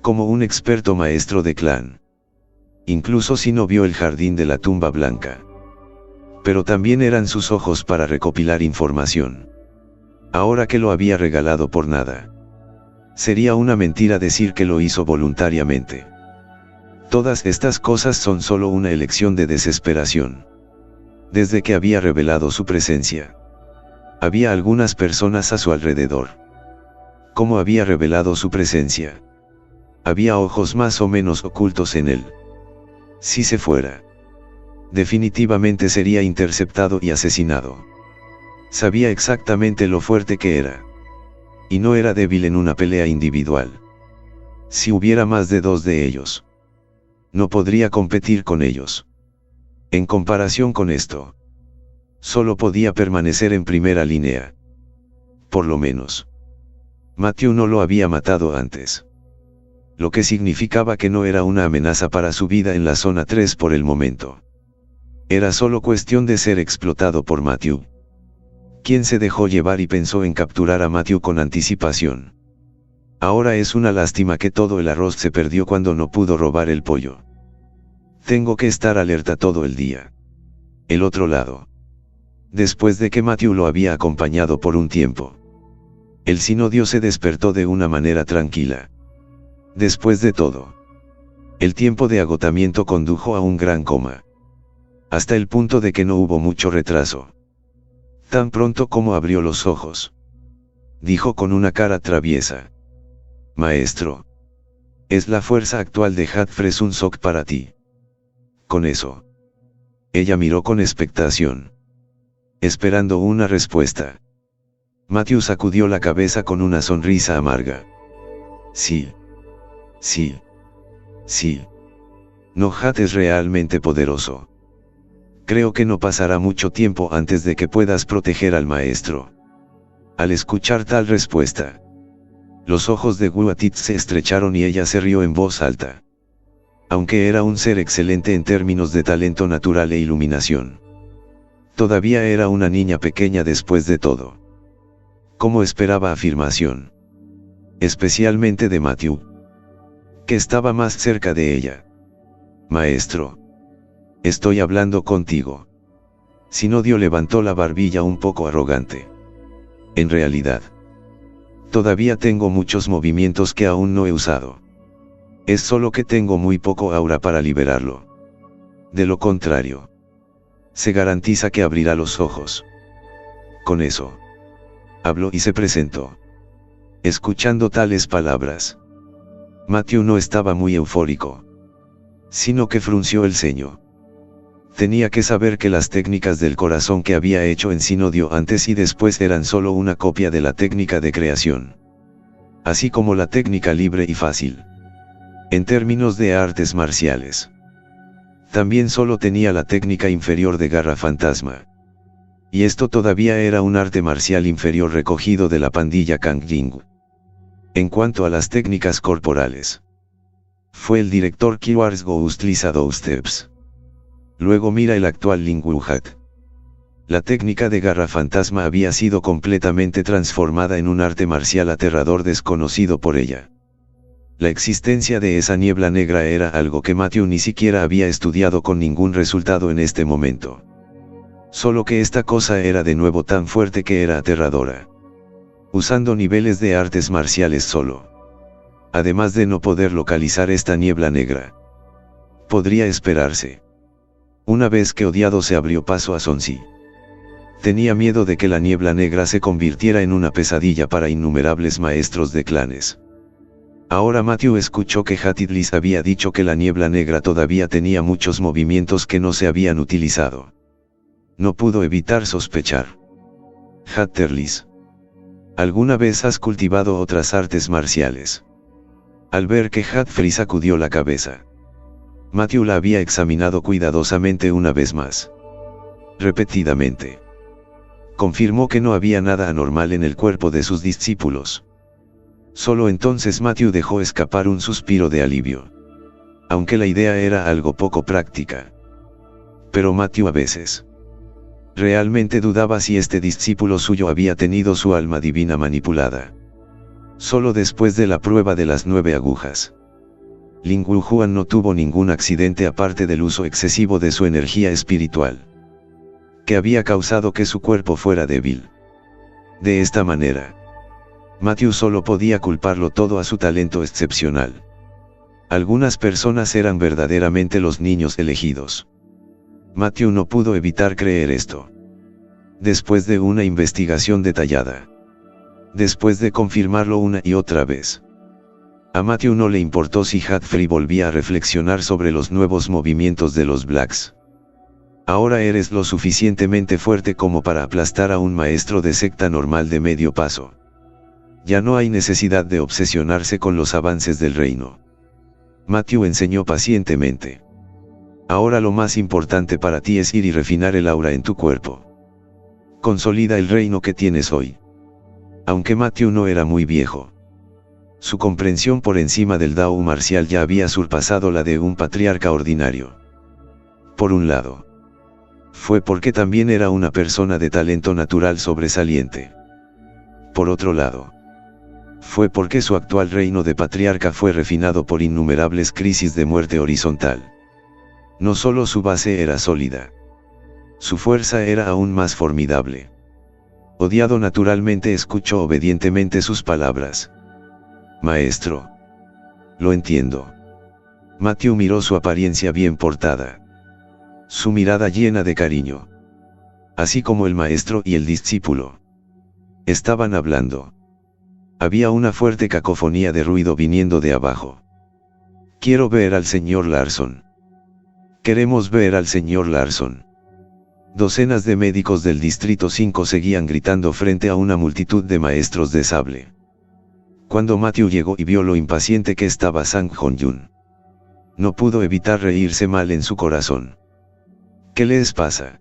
Speaker 2: como un experto maestro de clan, incluso si no vio el jardín de la tumba blanca. Pero también eran sus ojos para recopilar información. Ahora que lo había regalado por nada, sería una mentira decir que lo hizo voluntariamente. Todas estas cosas son solo una elección de desesperación. Desde que había revelado su presencia, había algunas personas a su alrededor. ¿Cómo había revelado su presencia? Había ojos más o menos ocultos en él. Si se fuera, definitivamente sería interceptado y asesinado. Sabía exactamente lo fuerte que era. Y no era débil en una pelea individual. Si hubiera más de 2 de ellos, no podría competir con ellos. En comparación con esto, solo podía permanecer en primera línea. Por lo menos, Matthew no lo había matado antes. Lo que significaba que no era una amenaza para su vida en la zona 3 por el momento. Era solo cuestión de ser explotado por Matthew, quien se dejó llevar y pensó en capturar a Matthew con anticipación. Ahora es una lástima que todo el arroz se perdió cuando no pudo robar el pollo. Tengo que estar alerta todo el día. El otro lado. Después de que Matthew lo había acompañado por un tiempo, el sinodio se despertó de una manera tranquila. Después de todo, el tiempo de agotamiento condujo a un gran coma. Hasta el punto de que no hubo mucho retraso. Tan pronto como abrió los ojos, dijo con una cara traviesa: Maestro, es la fuerza actual de Hadfresunzok para ti. Con eso, ella miró con expectación, esperando una respuesta. Matthew sacudió la cabeza con una sonrisa amarga. Sí. Sí. Sí. No, Had es realmente poderoso. Creo que no pasará mucho tiempo antes de que puedas proteger al maestro. Al escuchar tal respuesta, los ojos de Guatit se estrecharon y ella se rió en voz alta. Aunque era un ser excelente en términos de talento natural e iluminación, todavía era una niña pequeña después de todo. ¿Cómo esperaba afirmación? Especialmente de Matthew, que estaba más cerca de ella. Maestro, estoy hablando contigo. Sinodio levantó la barbilla un poco arrogante. En realidad, todavía tengo muchos movimientos que aún no he usado. Es solo que tengo muy poco aura para liberarlo. De lo contrario, se garantiza que abrirá los ojos. Con eso, habló y se presentó. Escuchando tales palabras, Matthew no estaba muy eufórico, sino que frunció el ceño. Tenía que saber que las técnicas del corazón que había hecho en Sinodio antes y después eran solo una copia de la técnica de creación, así como la técnica libre y fácil. En términos de artes marciales, también solo tenía la técnica inferior de garra fantasma. Y esto todavía era un arte marcial inferior recogido de la pandilla Kang Jing. En cuanto a las técnicas corporales, fue el director Keywords Ghost Lisa Steps. Luego mira el actual Ling Wuhat. La técnica de garra fantasma había sido completamente transformada en un arte marcial aterrador desconocido por ella. La existencia de esa niebla negra era algo que Matthew ni siquiera había estudiado con ningún resultado en este momento. Solo que esta cosa era de nuevo tan fuerte que era aterradora. Usando niveles de artes marciales solo. Además de no poder localizar esta niebla negra. Podría esperarse. Una vez que Odiado se abrió paso a Sonsi. Tenía miedo de que la niebla negra se convirtiera en una pesadilla para innumerables maestros de clanes. Ahora Matthew escuchó que Hatidlis había dicho que la niebla negra todavía tenía muchos movimientos que no se habían utilizado. No pudo evitar sospechar. Hatterlis. ¿Alguna vez has cultivado otras artes marciales? Al ver que Hatfree sacudió la cabeza, Matthew la había examinado cuidadosamente una vez más. Repetidamente. Confirmó que no había nada anormal en el cuerpo de sus discípulos. Solo entonces Matthew dejó escapar un suspiro de alivio. Aunque la idea era algo poco práctica. Pero Matthew a veces realmente dudaba si este discípulo suyo había tenido su alma divina manipulada. Solo después de la prueba de las 9 agujas. Ling Wuhuan no tuvo ningún accidente aparte del uso excesivo de su energía espiritual, que había causado que su cuerpo fuera débil. De esta manera, Matthew solo podía culparlo todo a su talento excepcional. Algunas personas eran verdaderamente los niños elegidos. Matthew no pudo evitar creer esto. Después de una investigación detallada. Después de confirmarlo una y otra vez. A Matthew no le importó si Hatfree volvía a reflexionar sobre los nuevos movimientos de los Blacks. Ahora eres lo suficientemente fuerte como para aplastar a un maestro de secta normal de medio paso. Ya no hay necesidad de obsesionarse con los avances del reino. Matthew enseñó pacientemente. Ahora lo más importante para ti es ir y refinar el aura en tu cuerpo. Consolida el reino que tienes hoy. Aunque Matthew no era muy viejo, su comprensión por encima del Dao marcial ya había surpasado la de un patriarca ordinario. Por un lado, fue porque también era una persona de talento natural sobresaliente. Por otro lado, fue porque su actual reino de patriarca fue refinado por innumerables crisis de muerte horizontal. No solo su base era sólida, su fuerza era aún más formidable. Odiado naturalmente escuchó obedientemente sus palabras. Maestro. Lo entiendo. Matthew miró su apariencia bien portada. Su mirada llena de cariño. Así como el maestro y el discípulo. Estaban hablando. Había una fuerte cacofonía de ruido viniendo de abajo. Quiero ver al señor Larson. Queremos ver al señor Larson. Docenas de médicos del Distrito 5 seguían gritando frente a una multitud de maestros de sable. Cuando Matthew llegó y vio lo impaciente que estaba Sang Hong-yun, no pudo evitar reírse mal en su corazón. ¿Qué les pasa?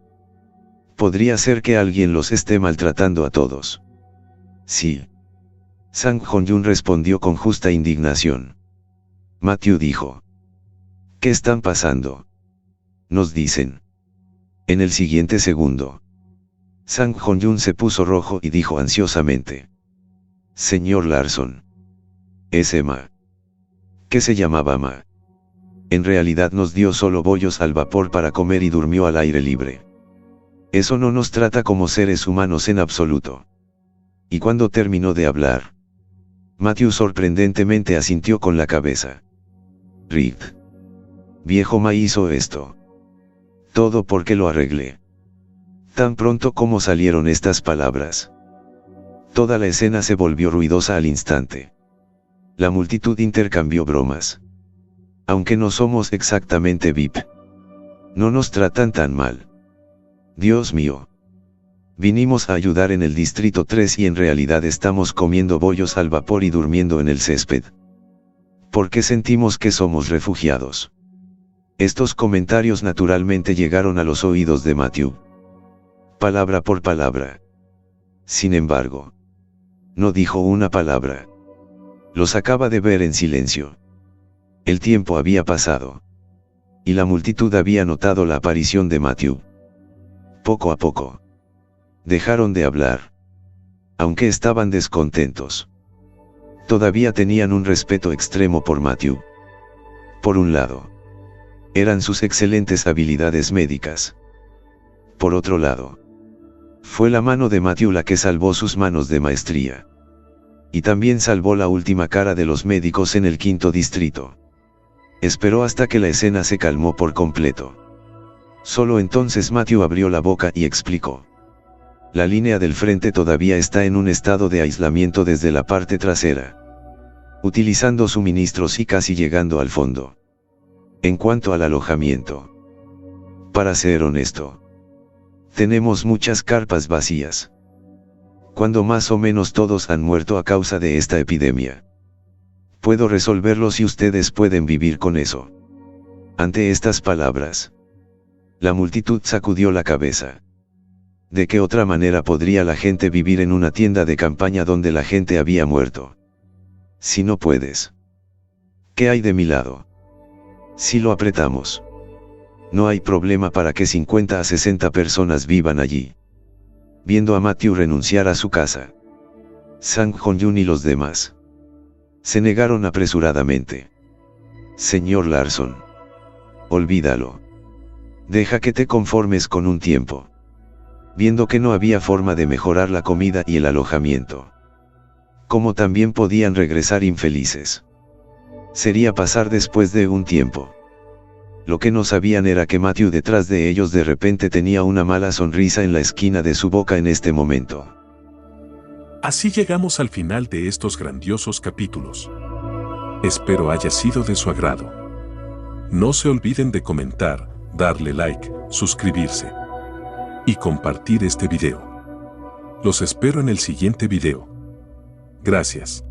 Speaker 2: Podría ser que alguien los esté maltratando a todos. Sí. Sang Hong-yun respondió con justa indignación. Matthew dijo. ¿Qué están pasando? Nos dicen. En el siguiente segundo, Sang Hong-yun se puso rojo y dijo ansiosamente. Señor Larson. Ese Ma. ¿Qué se llamaba Ma? En realidad nos dio solo bollos al vapor para comer y durmió al aire libre. Eso no nos trata como seres humanos en absoluto. Y cuando terminó de hablar, Matthew sorprendentemente asintió con la cabeza. Rip. Viejo Ma hizo esto. Todo porque lo arreglé. Tan pronto como salieron estas palabras, Toda la escena se volvió ruidosa al instante. La multitud intercambió bromas. Aunque no somos exactamente VIP. No nos tratan tan mal. Dios mío. Vinimos a ayudar en el Distrito 3 y en realidad estamos comiendo bollos al vapor y durmiendo en el césped. Porque sentimos que somos refugiados. Estos comentarios naturalmente llegaron a los oídos de Matthew. Palabra por palabra. Sin embargo, no dijo una palabra. Los acaba de ver en silencio. El tiempo había pasado. Y la multitud había notado la aparición de Matthew. Poco a poco. Dejaron de hablar. Aunque estaban descontentos. Todavía tenían un respeto extremo por Matthew. Por un lado. Eran sus excelentes habilidades médicas. Por otro lado. Fue la mano de Matthew la que salvó sus manos de maestría. Y también salvó la última cara de los médicos en el 5º distrito. Esperó hasta que la escena se calmó por completo. Solo entonces Matthew abrió la boca y explicó. La línea del frente todavía está en un estado de aislamiento desde la parte trasera. Utilizando suministros y casi llegando al fondo. En cuanto al alojamiento. Para ser honesto. Tenemos muchas carpas vacías. Cuando más o menos todos han muerto a causa de esta epidemia. Puedo resolverlo si ustedes pueden vivir con eso. Ante estas palabras. La multitud sacudió la cabeza. ¿De qué otra manera podría la gente vivir en una tienda de campaña donde la gente había muerto? Si no puedes. ¿Qué hay de mi lado? Si lo apretamos. No hay problema para que 50 a 60 personas vivan allí. Viendo a Matthew renunciar a su casa. Sang Hong-yun y los demás. Se negaron apresuradamente. Señor Larson. Olvídalo. Deja que te conformes con un tiempo. Viendo que no había forma de mejorar la comida y el alojamiento. Como también podían regresar infelices. Sería pasar después de un tiempo. Lo que no sabían era que Matthew detrás de ellos de repente tenía una mala sonrisa en la esquina de su boca en este momento.
Speaker 1: Así llegamos al final de estos grandiosos capítulos. Espero haya sido de su agrado. No se olviden de comentar, darle like, suscribirse y compartir este video. Los espero en el siguiente video. Gracias.